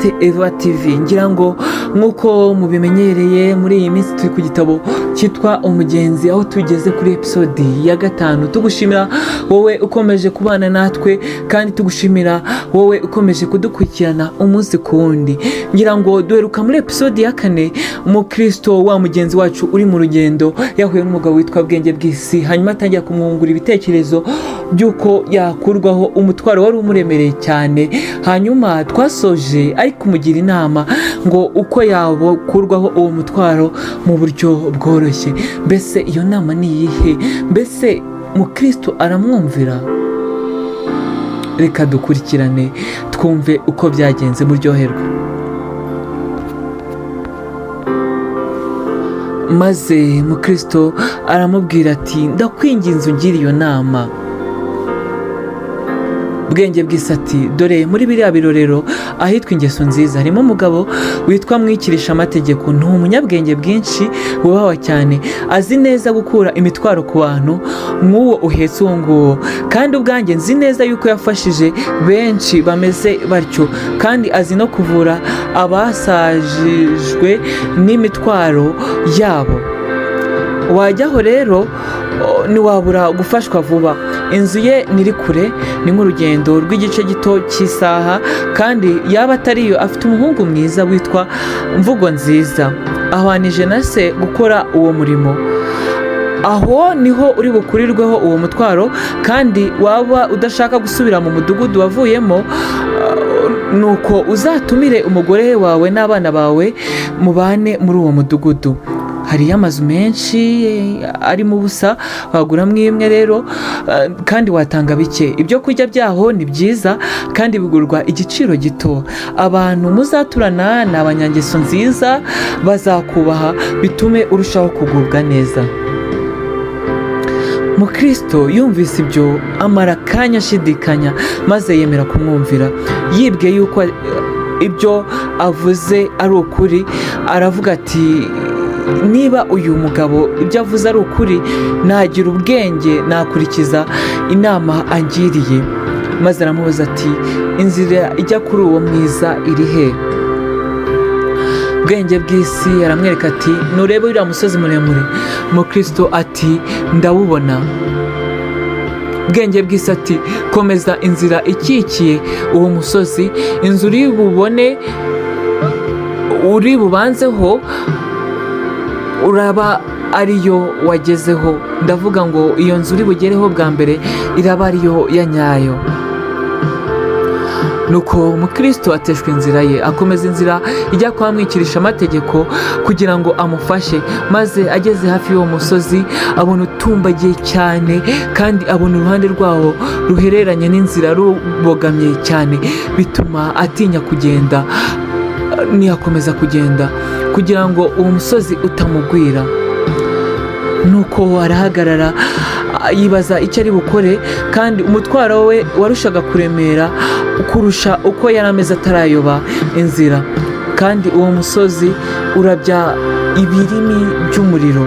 Pastor Eva TV. Ngira ngo nk'uko mubimenyereye muri iyi minsi turi ku gitabo cyitwa Umugenzi, aho tugeze kuri episode ya 5. Tugushimira wowe ukomeje kubana natwe, kandi tugushimira wowe ukomeje kudukurikirana umunsi ku wundi. Ngira ngo duheruka muri episode ya 4, umukristo wa mugenzi wacu uri mu rugendo yahuye n'umugabo witwa Bwenge bw'isi, hanyuma atangira kumwungura ibitekerezo by'uko yakurwaho umutwaro wari umuremereye cyane. Hanyuma twasoje ari kumugira inama ngo uko yakurwaho uwo mutwaro mu buryo bworoshye. Mbese iyo nama ni iyihe? Mbese mukristo aramwumvira? Reka dukurikirane twumve uko byagenze, muryoherwe. Maze mukristo aramubwira ati, ndakwinginze ungire iyo nama. Bwenge bw'isi ati, dore muri biriya birorero ahitwa Ingeso Nziza harimo umugabo witwa Mwikirisha amategeko. Ni umunyabwenge bwinshi, wubahwa cyane, azi neza gukura imitwaro ku bantu nk'uwo uhetse uwo nguwo. Kandi ubwanjye nzi neza yuko yafashije benshi bameze batyo, kandi azi no kuvura abasajijwe n'imitwaro yabo. Wajyaho rero ntiwabura gufashwa vuba. Inzu ye niri kure, ni nk'urugendo rw'igice gito cy'isaha, kandi yaba atariyo afite umuhungu mwiza witwa Mvugo Nziza, ahwanije na se gukora uwo murimo. Aho niho uri bukurirweho uwo mutwaro, kandi waba udashaka gusubira mu mudugudu wavuyemo, nuko uzatumire umugore wawe n'abana bawe mubane muri uwo mudugudu. Hariyo amazu menshi arimo ubusa, waguramo imwe rero, kandi watanga bike. Ibyo kurya byaho ni byiza, kandi bigurwa igiciro gito. Abantu muzaturana ni abanyangeso nziza, bazakubaha bitume urushaho kugubwa neza. Mukristo yumvise ibyo amara akanya ashidikanya, maze yemera kumwumvira. Yibwiye yuko ibyo avuze ari ukuri, aravuga ati, niba uyu mugabo ibyo avuze ari ukuri, nagira ubwenge nakurikiza inama angiriye. Maze aramubaza ati, inzira ijya kuri uwo mwiza iri he? Bwenge bw'isi aramwereka ati, nurebe uriya musozi muremure. Mukristo ati, ndawubona. Bwenge bw'isi ati, komeza inzira ikikiye uwo musozi, inzu uri bubanzeho uraba ariyo wagezeho. Ndavuga ngo iyo nzu uri bugereho bwa mbere iraba ariyo ya nyayo. Nuko mukristo ateshwa inzira ye, akomeza inzira ijya kwa Mwikirisha amategeko kugira ngo amufashe. Maze ageze hafi y'uwo musozi, abona utumbagiye cyane, kandi abona uruhande rwawo ruhereranye n'inzira rubogamye cyane, bituma atinya kugenda. Ntiyakomeza kugenda kugira ngo uwo musozi utamugwira. Nuko arahagarara yibaza icyo ari bukore, kandi umutwaro we warushaga kuremera kurusha uko yari ameze atarayoba inzira, kandi uwo musozi urabya ibirimi by'umuriro.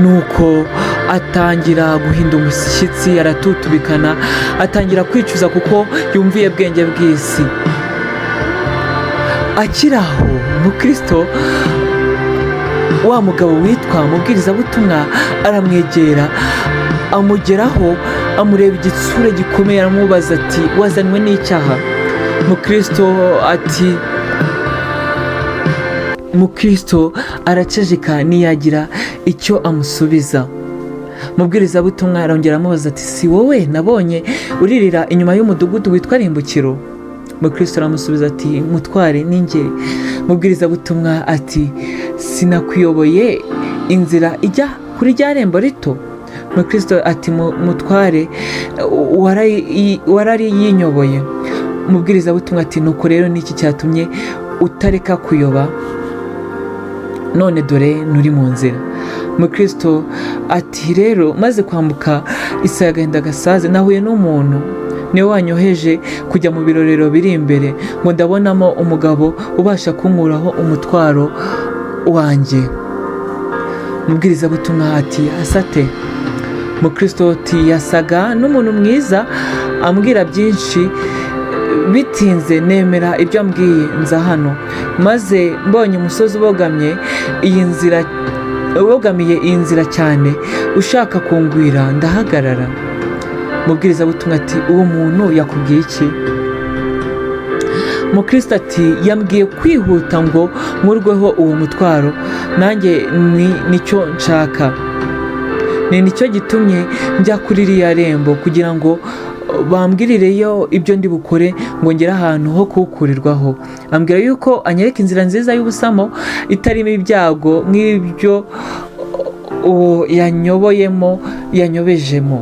Nuko atangira guhinda umushyitsi, aratutubikana, atangira kwicuza kuko yumviye Bwenge bw'isi. Akiri aho, mukristo wa mugabo witwa Mubwirizabutumwa aramwegera, amugeraho, amureba igitsure gikomeye, aramubaza ati, wazanywe n'icyaha? Mukristo araceceka, ntiyagira icyo amusubiza. Mubwirizabutumwa arongera amubaza ati, si wowe nabonye uririra inyuma y'umudugudu witwa Rimbukiro? Mukristo aramusubiza ati, mutware ni njye. Mubwirizabutumwa ati, sinakuyoboye inzira ijya kuri rya rembo rito? Mukristo ati, mutware warari yinyoboye. Mubwirizabutumwa ati, nuko rero niki cyatumye utareka kuyoba? None dore nuri mu nzira. Mukristo ati, rero maze kwambuka isaha y'agahinda gasaze, nahuye n'umuntu niwe wanyoheje kujya mu birorero biri imbere, ngo ndabonamo umugabo ubasha kunkuraho umutwaro wanjye. Mubwirizabutumwa ati, asate. Mukristo ati, yasaga n'umuntu mwiza, ambwira byinshi bitinze nemera ibyo ambwiye nza hano, maze mbonye umusozi ubogamiye iyi nzira cyane ushaka kungwira ndahagarara. Umubwirizabutumwa ati uwo muntu yakubwiye iki? Mukristo ati yambwiye kwihuta ngo nkurweho uwo mutwaro, nanjye nicyo nshaka, nicyo gitumye njya kuri iriya rembo kugira ngo bambwirireyo ibyo ndi bukore ngo ngere ahantu ho kuwukurirwaho. Ambwira yuko anyereka inzira nziza y'ubusamo itarimo ibyago nk'ibyo uwo yanyobejemo,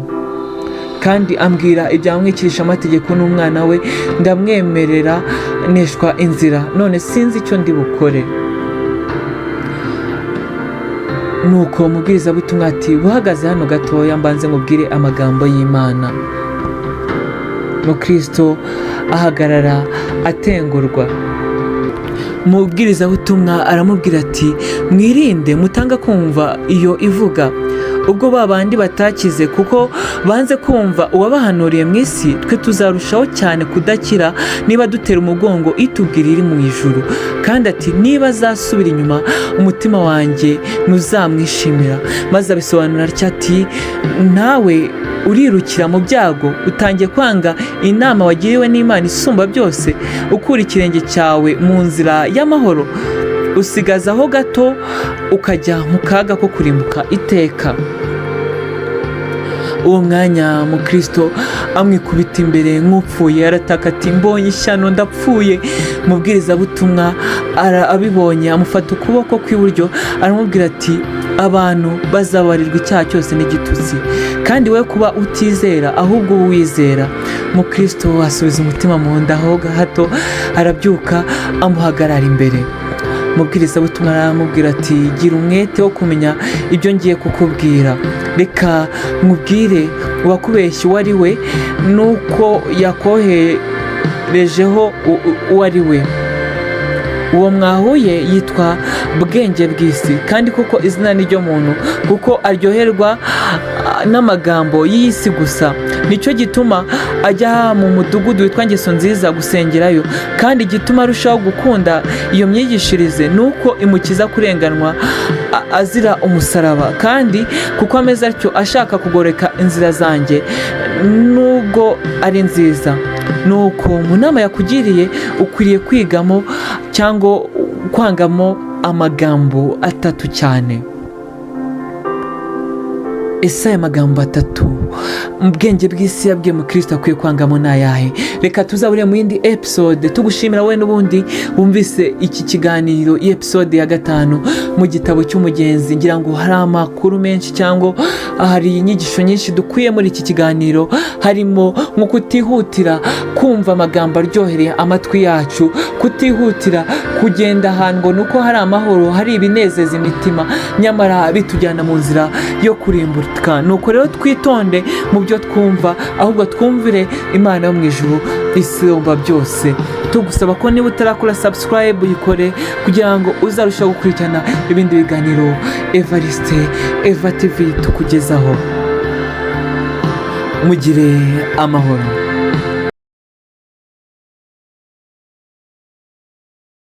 kandi ambwira ibyamwikirisha amategeko n'umwana we, ndamwemerera neshwa inzira, none sinzi icyo ndi bukore. Nuko umubwirizabutumwa ati buhagaze hano gatoya mbanze nkubwire amagambo y'Imana. Mukristo ahagarara atengurwa. Umubwirizabutumwa aramubwira ati mwirinde mutanga kumva iyo ivuga, ubwo babandi batakize kuko banze kumva uwabahanuriye mu isi, twe tuzarushaho cyane kudakira niba dutera umugongo itubwira iri mu ijuru. Kandi ati niba azasubira inyuma umutima wanjye ntuzamwishimira. Maze abisobanura atya ati nawe urirukira mu byago, utangiye kwanga inama wagiriwe n'Imana isumba byose, ukura ikirenge cyawe mu nzira y'amahoro, usigazaho gato ukajya mu kaga ko kurimbuka iteka. Uwo mwanya Mukristo amwikubita imbere nk'upfuye, arataka ati mbonye ishyano ndapfuye. Umubwirizabutumwa abibonye amufata ukuboko kw'iburyo aramubwira ati abantu bazabarirwa icyaha cyose n'igitutsi, kandi we kuba utizera ahubwo uwizera. Mukristo asubiza umutima mu nda ho hato, arabyuka amuhagarara imbere. Umubwirizabutumwa aramubwira ati gira umwete wo kumenya ibyo ngiye kukubwira, reka nkubwire uwakubeshya uwo ari we nuko yakoherejeho uwo ari we. Uwo mwahuye yitwa Bwenge bw'isi, kandi kuko izina ni ryo muntu, kuko aryoherwa n'amagambo y'isi gusa. Nicyo gituma ajya mu mudugudu witwa Ngeso Nziza gusengerayo, kandi igituma arushaho gukunda iyo myigishirize nuko imukiza kurenganwa azira umusaraba, kandi kuko ameze atyo ashaka kugoreka inzira zanjye nubwo ari nziza. Nuko mu nama yakugiriye ukwiriye kwigamo cyangwa kwangamo amagambo atatu cyane. Ese aya magambo atatu Ubwenge bw'isi yabwiye Mukristo akwiye kwangamo n'ayahe? Reka tuzabure mu yindi episode. Tugushimira wowe n'ubundi wumvise iki kiganiro, iyi episode ya 5 mu gitabo cy'umugenzi. Ngira ngo hari amakuru menshi cyangwa hari inyigisho nyinshi dukwiye muri iki kiganiro, harimo nko kutihutira kumva amagambo aryohereye amatwi yacu, kutihutira kugenda ahantu nuko hari amahoro, hari ibinezeza imitima, nyamara bitujyana mu nzira yo kurimbuka. Nuko rero twitonde mu byo twumva, ahubwo twumvire Imana yo mu ijuru isumba byose. Tugusaba ko niba utarakora subscribe uyikore kugira ngo uzarushaho gukurikirana ibindi biganiro Evariste Eva TV tukugezaho. Mugire amahoro.